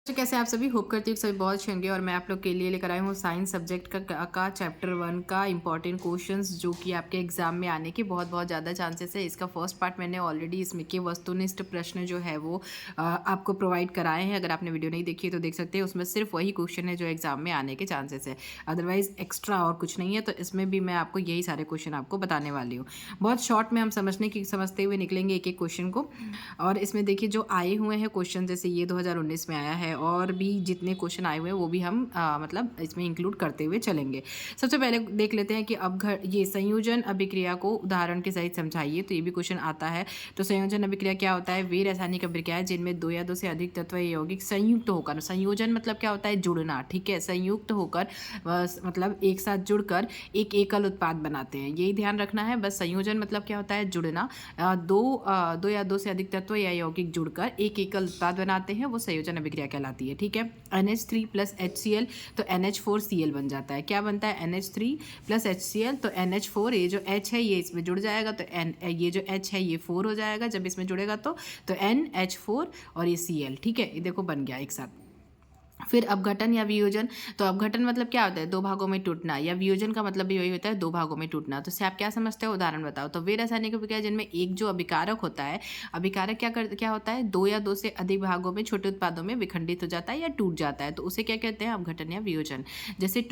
तो कैसे आप सभी होप करती हूँ सभी बहुत अच्छे होंगे। और मैं आप लोग के लिए लेकर आई हूँ साइंस सब्जेक्ट का चैप्टर 1 का इंपॉर्टेंट क्वेश्चंस जो कि आपके एग्जाम में आने के बहुत बहुत ज़्यादा चांसेस है। इसका फर्स्ट पार्ट मैंने ऑलरेडी इसमें के वस्तुनिष्ठ प्रश्न जो है वो आपको प्रोवाइड कराए हैं। अगर आपने वीडियो नहीं देखी है तो देख सकते हैं, उसमें सिर्फ वही क्वेश्चन है जो एग्जाम में आने के चांसेस है, अदरवाइज एक्स्ट्रा और कुछ नहीं है। तो इसमें भी मैं आपको यही सारे क्वेश्चन आपको बताने वाली हूँ। बहुत शॉर्ट में हम समझते हुए निकलेंगे एक एक क्वेश्चन को। और इसमें देखिए जो आए हुए हैं क्वेश्चन, जैसे ये 2019 में आया है और भी जितने क्वेश्चन आए हुए हैं वो भी हम मतलब इसमें इंक्लूड करते हुए चलेंगे। सबसे पहले देख लेते हैं कि अब ये संयोजन अभिक्रिया को उदाहरण के सहित समझाइए। तो ये भी क्वेश्चन आता है। तो संयोजन अभिक्रिया क्या होता है? वे रासायनिक अभिक्रियाएं जिनमें दो या दो से अधिक तत्व या यौगिक संयुक्त होकर, संयोजन मतलब क्या होता है? जुड़ना, ठीक है। संयुक्त होकर मतलब एक साथ जुड़कर एक एकल उत्पाद बनाते हैं, यही ध्यान रखना है बस। संयोजन मतलब क्या होता है? जुड़ना। दो या दो से अधिक तत्व या यौगिक जुड़कर एक एकल उत्पाद बनाते हैं, वो संयोजन अभिक्रिया कहलाती है, ठीक है। NH3 प्लस HCl तो NH4Cl बन जाता है। क्या बनता है? NH3 प्लस HCl तो NH4, ये जो H है ये इसमें जुड़ जाएगा तो ये जो H है ये 4 हो जाएगा जब इसमें जुड़ेगा तो NH4 और ये Cl, ठीक है। ये देखो बन गया एक साथ। फिर अपघटन या वियोजन। तो अपघटन मतलब क्या होता है? दो भागों में टूटना। या वियोजन का मतलब भी वही होता है, दो भागों में टूटना। तो इससे आप क्या समझते हो? उदाहरण बताओ। तो वे रासायनिक अभिक्रिया जिनमें एक जो अभिकारक होता है, अभिकारक क्या होता है? दो या दो से अधिक भागों में छोटे उत्पादों में विखंडित हो जाता है या टूट जाता है, तो उसे क्या कहते हैं? अपघटन या वियोजन। जैसे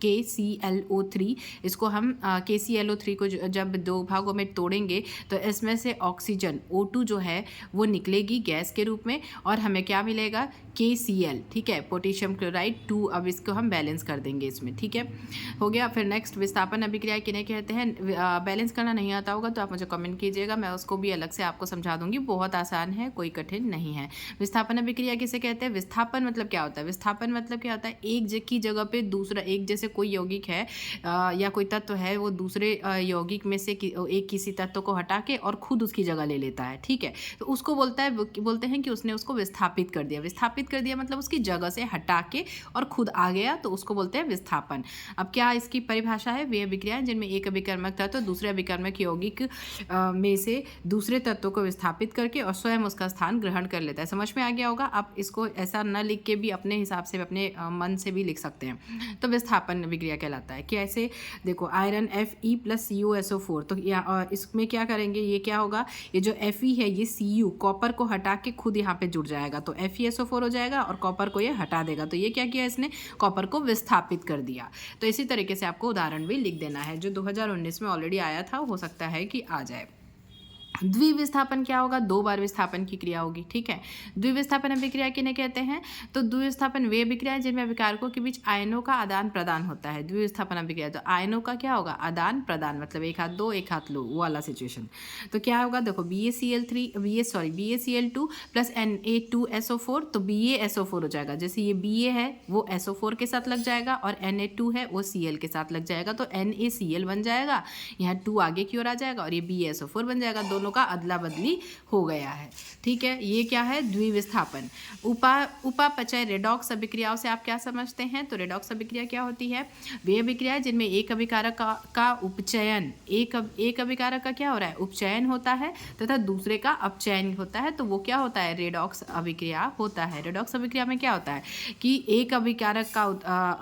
KClO3, इसको हम KClO3 को जब दो भागों में तोड़ेंगे तो इसमें से ऑक्सीजन O2 जो है वो निकलेगी गैस के रूप में और हमें क्या मिलेगा? KCl, ठीक है, पोटेशियम क्लोराइड 2। अब इसको हम बैलेंस कर देंगे इसमें, ठीक है, हो गया। फिर नेक्स्ट विस्थापन अभिक्रिया किन्हें कहते हैं? बैलेंस करना नहीं आता होगा तो आप मुझे कमेंट कीजिएगा, मैं उसको भी अलग से आपको समझा दूंगी। बहुत आसान है, कोई कठिन नहीं है। विस्थापन अभिक्रिया किसे कहते हैं? विस्थापन मतलब क्या होता है? विस्थापन मतलब क्या होता है? एक की जगह पे दूसरा, एक जैसे कोई यौगिक है या कोई तत्व है, वो दूसरे यौगिक में से एक किसी तत्व को हटा के और खुद उसकी जगह ले लेता है, ठीक है। तो उसको बोलते हैं कि उसने उसको विस्थापित कर दिया। विस्थापित कर दिया मतलब उसकी जगह से हटा के और खुद आ गया, तो उसको बोलते हैं विस्थापन। अब क्या इसकी परिभाषा है? वे अभिक्रियाएं जिनमें एक अभिकर्मक तत्व दूसरे अभिकर्मक यौगिक में से दूसरे तत्व को विस्थापित करके और स्वयं उसका स्थान ग्रहण कर लेता है। समझ में आ गया होगा। आप इसको ऐसा न लिख के भी अपने हिसाब से, अपने मन से भी लिख सकते हैं। तो विस्थापन अभिक्रिया कहलाता है। कैसे? देखो, आयरन Fe प्लस CuSO4, तो इसमें क्या करेंगे? ये क्या होगा? ये जो Fe है ये Cu कॉपर को हटा के खुद यहाँ पे जुड़ जाएगा, तो FeSO4 हो जाएगा और कॉपर को ये हटा देगा। तो ये क्या किया इसने? कॉपर को विस्थापित कर दिया। तो इसी तरीके से आपको उदाहरण भी लिख देना है, जो 2019 में ऑलरेडी आया था, हो सकता है कि आ जाए। द्विविस्थापन क्या होगा? दो बार विस्थापन की क्रिया होगी, ठीक है। द्विविस्थापन अभिक्रिया किन्हें कहते हैं? तो द्विविस्थापन वे अभिक्रिया जिनमें अभिकारकों के बीच आयनों का आदान प्रदान होता है। द्विविस्थापन अभिक्रिया तो आयनों का क्या होगा? आदान प्रदान, मतलब एक हाथ दो एक हाथ लो, वो वाला सिचुएशन। तो क्या होगा? देखो, BaCl2 प्लस Na2SO4, तो BaSO4 हो जाएगा। जैसे ये Ba है वो SO4 के साथ लग जाएगा और Na2 है वो Cl के साथ लग जाएगा, तो NaCl बन जाएगा। यहाँ 2 आगे की ओर आ जाएगा और ये BaSO4 बन जाएगा। दोनों का अदला बदली हो गया है, ठीक है। ये क्या है? द्विविस्थापन। उपापचय रेडॉक्स अभिक्रियाओं से आप क्या समझते हैं? तो रेडॉक्स अभिक्रिया क्या होती है? वे अभिक्रिया जिनमें एक अभिकारक का उपचयन, एक अभिकारक का क्या हो रहा है? उपचयन होता है तथा दूसरे का अपचयन होता है, तो वो क्या होता है? रेडॉक्स अभिक्रिया होता है। रेडॉक्स अभिक्रिया में क्या होता है कि एक अभिकारक का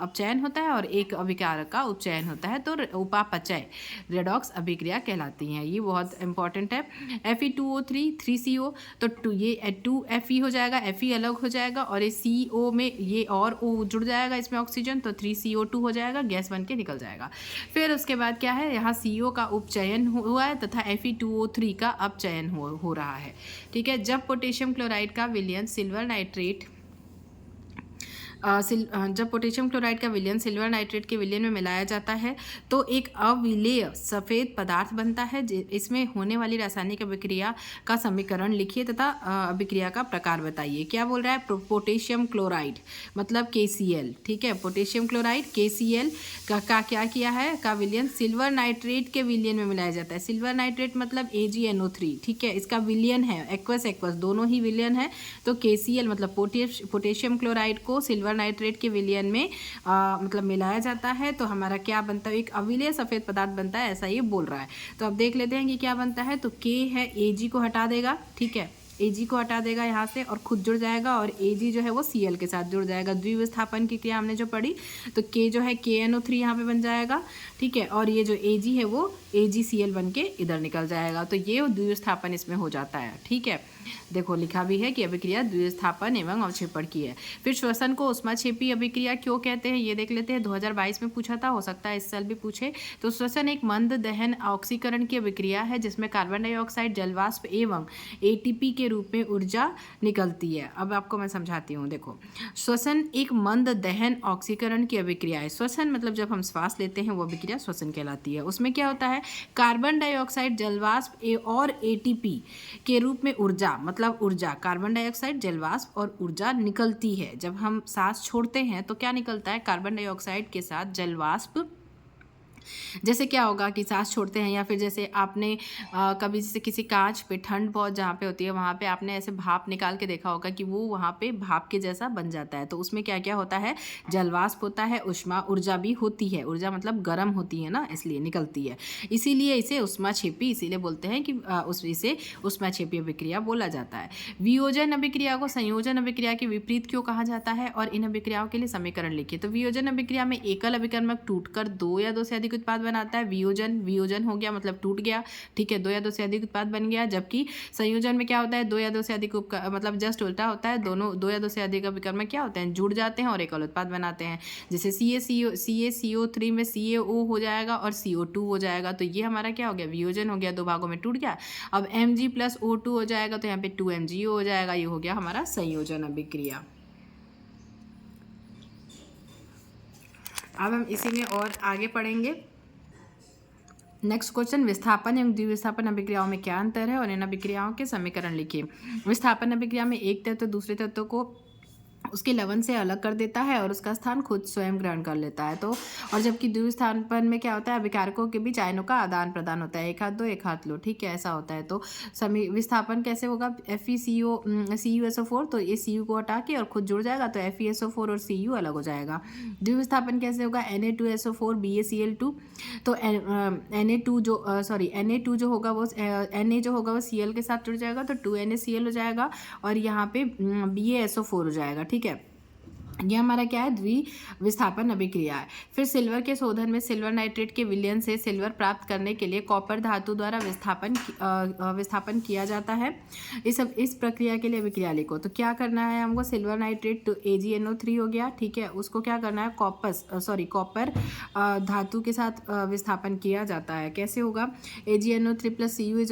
अपचयन होता है और एक अभिकारक का उपचयन होता है, तो उपापचय रेडॉक्स अभिक्रिया कहलाती हैं। ये बहुत इंपॉर्टेंट है। Fe2O3 3CO, तो ये 2Fe हो जाएगा, Fe अलग हो जाएगा और ये CO में ये और O जुड़ जाएगा इसमें ऑक्सीजन, तो 3CO2 हो जाएगा, गैस बन के निकल जाएगा। फिर उसके बाद क्या है? यहाँ CO का उपचयन हुआ है तथा Fe2O3 का अपचयन हो रहा है, ठीक है। जब पोटेशियम क्लोराइड का विलयन सिल्वर नाइट्रेट जब पोटेशियम क्लोराइड का विलयन सिल्वर नाइट्रेट के विलयन में मिलाया जाता है तो एक अविलेय सफ़ेद पदार्थ बनता है। इसमें होने वाली रासायनिक अभिक्रिया का समीकरण लिखिए तथा अभिक्रिया का प्रकार बताइए। क्या बोल रहा है? पोटेशियम क्लोराइड मतलब KCl, ठीक है। पोटेशियम क्लोराइड KCl का क्या किया है? का विलयन सिल्वर नाइट्रेट के विलयन में मिलाया जाता है। सिल्वर नाइट्रेट मतलब AgNO3, ठीक है। इसका विलयन है एक्वस दोनों ही विलयन है, तो KCl मतलब पोटेशियम क्लोराइड को सिल्वर नाइट्रेट के विलयन में मतलब मिलाया जाता है, तो हमारा क्या बनता है? एक अविलेय सफ़ेद पदार्थ बनता है, ऐसा ये बोल रहा है। तो अब देख लेते हैं कि क्या बनता है। तो K है, Ag को हटा देगा, ठीक है। Ag को हटा देगा यहाँ से और खुद जुड़ जाएगा और Ag जो है वो Cl के साथ जुड़ जाएगा। द्विविस्थापन की क्रिया हमने जो पढ़ी तो K जो है KNO3 यहाँ पे बन जाएगा, ठीक है, और ये जो Ag है वो AgCl बन के इधर निकल जाएगा। तो ये द्विविस्थापन इसमें हो जाता है, ठीक है। देखो लिखा भी है कि अभिक्रिया द्विविस्थापन एवं अवक्षेपण की है। फिर श्वसन को ऊष्माक्षेपी अभिक्रिया क्यों कहते हैं ये देख लेते हैं। 2022 में पूछा था, हो सकता है इस साल भी पूछे। तो श्वसन एक मंद दहन ऑक्सीकरण की अभिक्रिया है जिसमें कार्बन डाइऑक्साइड जलवाष्प एवं एटीपी के रूप में ऊर्जा निकलती है। अब आपको मैं समझाती हूँ। देखो, श्वसन एक मंद दहन ऑक्सीकरण की अभिक्रिया है। श्वसन मतलब जब हम श्वास लेते हैं वो अभिक्रिया श्वसन कहलाती है। उसमें क्या होता है, कार्बन डाइऑक्साइड जलवाष्प और एटीपी के रूप में ऊर्जा, मतलब ऊर्जा, कार्बन डाइऑक्साइड जलवाष्प और ऊर्जा निकलती है। जब हम सांस छोड़ते हैं तो क्या निकलता है, कार्बन डाइऑक्साइड के साथ जलवाष्प। जैसे क्या होगा कि सांस छोड़ते हैं या फिर जैसे आपने कभी जैसे किसी कांच पे ठंड बहुत जहाँ पे होती है वहाँ पे आपने ऐसे भाप निकाल के देखा होगा कि वो वहाँ पे भाप के जैसा बन जाता है। तो उसमें क्या क्या होता है, जलवाष्प होता है, ऊष्मा ऊर्जा भी होती है। ऊर्जा मतलब गर्म होती है ना, इसलिए निकलती है। इसीलिए इसे ऊष्माक्षेपी इसीलिए बोलते हैं कि इसे ऊष्माक्षेपी अभिक्रिया बोला जाता है। वियोजन अभिक्रिया को संयोजन अभिक्रिया के विपरीत क्यों कहा जाता है और इन अभिक्रियाओं के लिए समीकरण लिखिए। तो वियोजन अभिक्रिया में एकल अभिकर्मक टूटकर दो या दो से अधिक उत्पाद बनाता है। वियोजन हो गया मतलब टूट गया, ठीक है, दो या दो से अधिक उत्पाद बन गया। जबकि संयोजन में क्या होता है, दो या दो से अधिक मतलब जस्ट उल्टा होता है। दोनों दो या दो से अधिक अभिकर्मक क्या होते हैं, जुड़ जाते हैं और एकल उत्पाद बनाते हैं। जैसे CaCO3 में CaO हो जाएगा और CO2 हो जाएगा। तो ये हमारा क्या हो गया, वियोजन हो गया, दो भागों में टूट गया। अब Mg + O2 हो जाएगा तो यहाँ पे 2MgO हो जाएगा। ये हो गया हमारा संयोजन अभिक्रिया। अब हम इसी में और आगे पढ़ेंगे। नेक्स्ट क्वेश्चन, विस्थापन एवं द्विविस्थापन अभिक्रियाओं में क्या अंतर है और इन अभिक्रियाओं के समीकरण लिखिए। विस्थापन अभिक्रिया में एक तत्व दूसरे तत्व को उसके लवण से अलग कर देता है और उसका स्थान खुद स्वयं ग्रहण कर लेता है। तो और जबकि द्विविस्थापन में क्या होता है, अभिकारकों के बीच आयनों का आदान प्रदान होता है, एक हाथ दो एक हाथ लो, ठीक है, ऐसा होता है। तो विस्थापन कैसे होगा, FeCuSO4, तो ये Cu को हटा के और खुद जुड़ जाएगा तो FeSO4 और Cu अलग हो जाएगा। द्विविस्थापन कैसे होगा, Na2SO4 BaCl2, तो Na2 जो होगा वो Na जो होगा वो Cl के साथ जुड़ जाएगा तो 2NaCl हो जाएगा और यहाँ पे BaSO4 हो जाएगा, ठीक है। यह हमारा क्या है, द्विविस्थापन अभिक्रिया है। फिर सिल्वर के शोधन में सिल्वर नाइट्रेट के विलयन से सिल्वर प्राप्त करने के लिए कॉपर धातु द्वारा विस्थापन किया जाता है। इस प्रक्रिया के लिए अभिक्रिया लिखो। तो क्या करना है हमको, सिल्वर नाइट्रेट तो AgNO3 हो गया, ठीक है, उसको क्या करना है, कॉपर धातु के साथ विस्थापन किया जाता है। कैसे होगा, AgNO3 + Cu =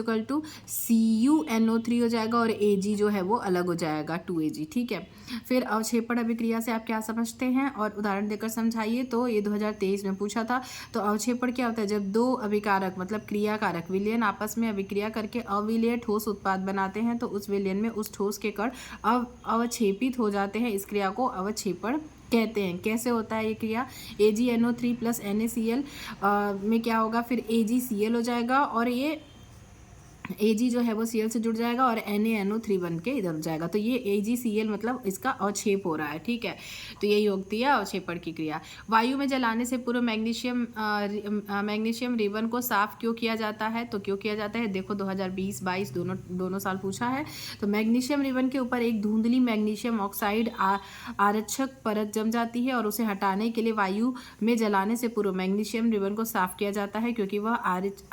CuNO3 हो जाएगा और Ag जो है वो अलग हो जाएगा 2Ag, ठीक है। फिर अवक्षेपण अभिक्रिया से आप क्या समझते हैं और उदाहरण देकर समझाइए। तो ये 2023 में पूछा था। तो अवक्षेपण क्या होता है, जब दो अभिकारक मतलब क्रियाकारक विलयन आपस में अभिक्रिया करके अविलेय ठोस उत्पाद बनाते हैं तो उस विलयन में उस ठोस के कण अवक्षेपित हो जाते हैं। इस क्रिया को अवक्षेपण कहते हैं। कैसे होता है ये क्रिया, AgNO3 + NaCl में क्या होगा, फिर AgCl हो जाएगा और ये Ag जो है वो Cl से जुड़ जाएगा और NaNO3 बन के इधर जाएगा। तो ये AgCl मतलब इसका अवक्षेप हो रहा है, ठीक है। तो यही होती है अवक्षेपण की क्रिया। वायु में जलाने से पूर्व मैग्नीशियम रिबन को साफ क्यों किया जाता है, तो क्यों किया जाता है, देखो 2020-22 दोनों साल पूछा है। तो मैग्नीशियम रिबन के ऊपर एक धुंधली मैग्नीशियम ऑक्साइड आरक्षक परत जम जाती है और उसे हटाने के लिए वायु में जलाने से पूर्व मैग्नीशियम रिबन को साफ किया जाता है क्योंकि वह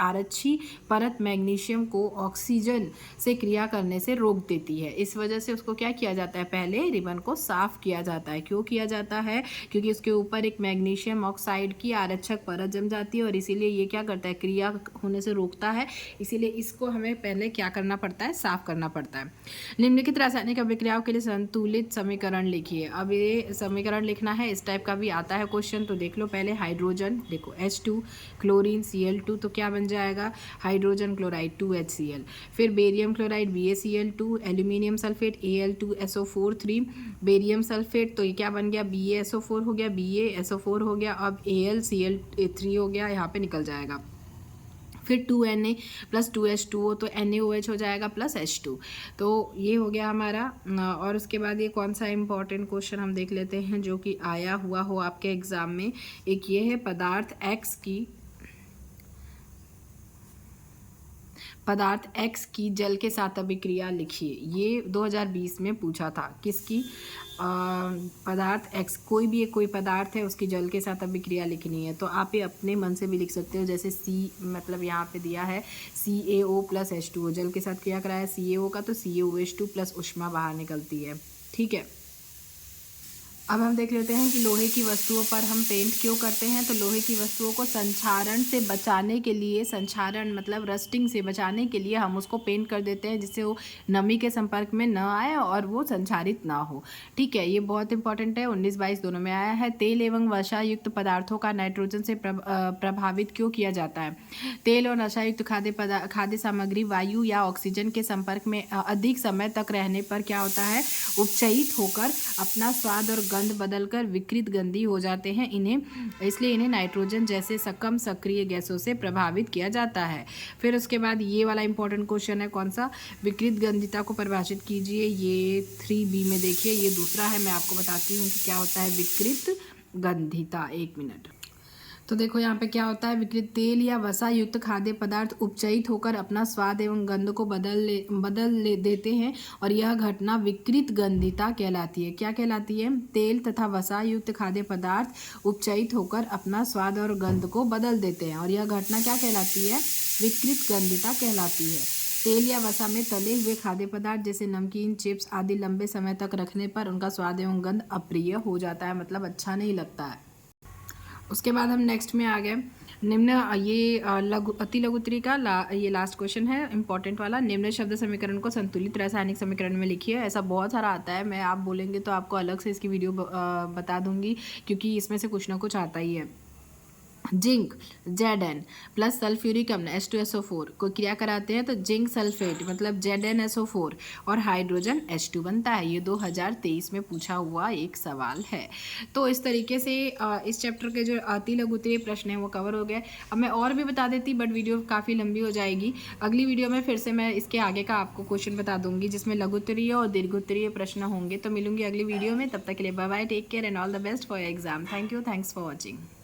आरक्षी परत मैग्नीशियम को ऑक्सीजन से क्रिया करने से रोक देती है। इस वजह से उसको क्या किया जाता है, पहले रिबन को साफ किया जाता है। क्यों किया जाता है, क्योंकि उसके ऊपर एक मैग्नीशियम ऑक्साइड की आरक्षक परत जम जाती है और इसीलिए ये क्या करता है, क्रिया होने से रोकता है। इसीलिए इसको हमें पहले क्या करना पड़ता है, साफ करना पड़ता है। निम्नलिखित रासायनिक अभिक्रियाओं के लिए संतुलित समीकरण लिखिए। अब ये समीकरण लिखना है, इस टाइप का भी आता है क्वेश्चन। तो देख लो पहले, हाइड्रोजन देखो H2, क्लोरीन Cl2, तो क्या बन जाएगा, हाइड्रोजन क्लोराइड 2HCl। फिर barium chloride BaCl2, aluminium sulphate Al2SO4 barium sulphate, तो ये क्या बन गया, BaSO4 हो गया, BaSO4 हो गया। अब AlCl3 हो गया, यहाँ पे निकल जाएगा। फिर 2Na + 2H2O, तो NaOH हो जाएगा प्लस H2। तो ये हो गया हमारा। और उसके बाद ये कौन सा इंपॉर्टेंट क्वेश्चन हम देख लेते हैं जो कि आया हुआ हो आपके एग्जाम में। एक ये है, पदार्थ एक्स की जल के साथ अभिक्रिया लिखिए। ये 2020 में पूछा था। किसकी? पदार्थ एक्स, कोई पदार्थ है, उसकी जल के साथ अभिक्रिया लिखनी है। तो आप ये अपने मन से भी लिख सकते हो, जैसे सी, मतलब यहाँ पे दिया है CaO प्लस H2O, जल के साथ क्रिया कराया CaO का, तो CaOH2 प्लस ऊष्मा बाहर निकलती है। ठीक है, अब हम देख लेते हैं कि लोहे की वस्तुओं पर हम पेंट क्यों करते हैं। तो लोहे की वस्तुओं को संक्षारण से बचाने के लिए, संक्षारण मतलब रस्टिंग से बचाने के लिए हम उसको पेंट कर देते हैं, जिससे वो नमी के संपर्क में न आए और वो संक्षारित ना हो। ठीक है, ये बहुत इंपॉर्टेंट है, 19-22 दोनों में आया है। तेल एवं वसा युक्त पदार्थों का नाइट्रोजन से प्रभावित क्यों किया जाता है। तेल और नशा युक्त खाद्य सामग्री वायु या ऑक्सीजन के संपर्क में अधिक समय तक रहने पर क्या होता है, उपचयित होकर अपना स्वाद और गंध बदलकर विकृत गंधी हो जाते हैं। इसलिए इन्हें नाइट्रोजन जैसे सकम सक्रिय गैसों से प्रभावित किया जाता है। फिर उसके बाद ये वाला इंपॉर्टेंट क्वेश्चन है, कौन सा, विकृत गंधिता को परिभाषित कीजिए। ये 3B में देखिए, ये दूसरा है। मैं आपको बताती हूँ कि क्या होता है विकृत गंधिता। 1 मिनट। तो देखो यहाँ पे क्या होता है, विकृत तेल या वसा युक्त खाद्य पदार्थ उपचयित होकर अपना स्वाद एवं गंध को बदल देते हैं और यह घटना विकृत गंधिता कहलाती है। क्या कहलाती है? तेल तथा वसा युक्त खाद्य पदार्थ उपचयित होकर अपना स्वाद और गंध को बदल देते हैं और यह घटना क्या कहलाती है, विकृत गंधिता कहलाती है। तेल या वसा में तले हुए खाद्य पदार्थ जैसे नमकीन, चिप्स आदि लंबे समय तक रखने पर उनका स्वाद एवं गंध अप्रिय हो जाता है, मतलब अच्छा नहीं लगता है। उसके बाद हम नेक्स्ट में आ गए, निम्न, ये अति लघुत्तरी का ये लास्ट क्वेश्चन है, इंपॉर्टेंट वाला। निम्न शब्द समीकरण को संतुलित रासायनिक समीकरण में लिखिए। ऐसा बहुत सारा आता है, मैं आप बोलेंगे तो आपको अलग से इसकी वीडियो बता दूंगी, क्योंकि इसमें से कुछ ना कुछ आता ही है। जिंक Zn प्लस सल्फ्यूरिक अम्ल H2SO4 को क्रिया कराते हैं तो जिंक सल्फेट मतलब ZnSO4 और हाइड्रोजन H2 बनता है। ये 2023 में पूछा हुआ एक सवाल है। तो इस तरीके से इस चैप्टर के जो अति लघुत्तरीय प्रश्न हैं वो कवर हो गए। अब मैं और भी बता देती, बट वीडियो काफ़ी लंबी हो जाएगी। अगली वीडियो में फिर से मैं इसके आगे का आपको क्वेश्चन बता दूंगी, जिसमें लघुत्तरीय और दीर्घोत्तरीय प्रश्न होंगे। तो मिलूंगी अगली वीडियो में, तब तक के लिए bye bye, take care and all the best for your exam. Thank you, thanks for watching.